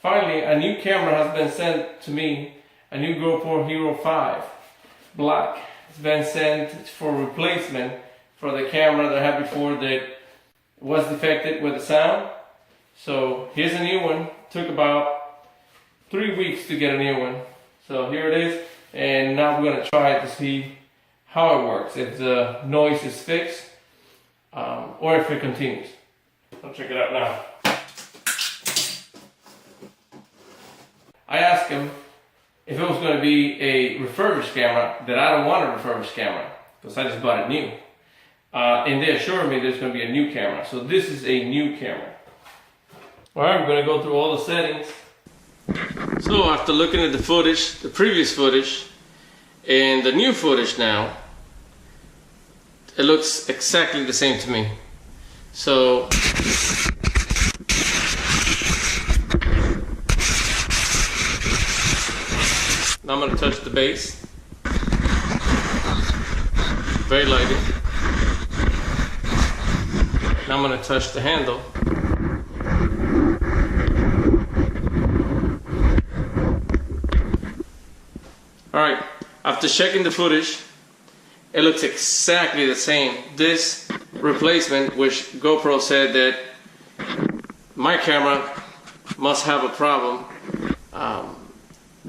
Finally, a new camera has been sent to me, a new GoPro Hero 5 Black. It's been sent for replacement for the camera that I had before that was defected with the sound. So here's a new one. Took about 3 weeks to get a new one. So here it is, and now we're going to try it to see how it works, if the noise is fixed or if it continues. I'll check it out now. I asked him if it was going to be a refurbished camera, that I don't want a refurbished camera because I just bought it new. And they assured me there's going to be a new camera. So this is a new camera. Alright, we're going to go through all the settings. So after looking at the footage, the previous footage, and the new footage now, it looks exactly the same to me. So now I'm going to touch the base. Very lightly. Now I'm going to touch the handle. Alright, after checking the footage, it looks exactly the same. This replacement, which GoPro said that my camera must have a problem,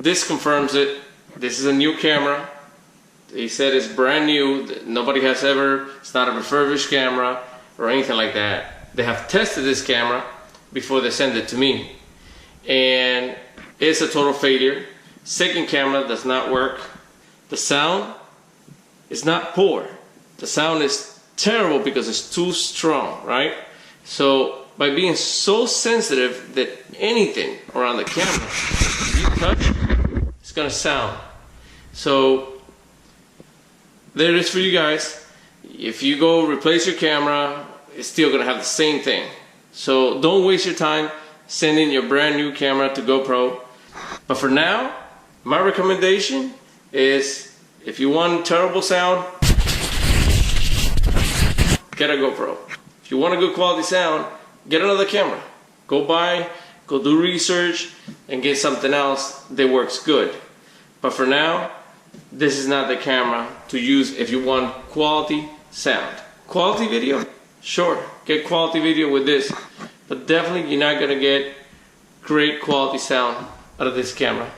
this confirms it. This is a new camera. He said it's brand new. Nobody has ever, it's not a refurbished camera or anything like that. They have tested this camera before they send it to me, and it's a total failure. Second camera does not work. The sound is not poor. The sound is terrible because it's too strong, right? So by being so sensitive that anything around the camera you touch, it's gonna sound. So there it is for you guys. If you go replace your camera, it's still gonna have the same thing. So don't waste your time sending your brand new camera to GoPro. But for now, my recommendation is, if you want terrible sound, get a GoPro. If you want a good quality sound, get another camera. Go do research, and get something else that works good. But for now, this is not the camera to use if you want quality sound. Quality video? Sure, get quality video with this. But definitely you're not gonna get great quality sound out of this camera.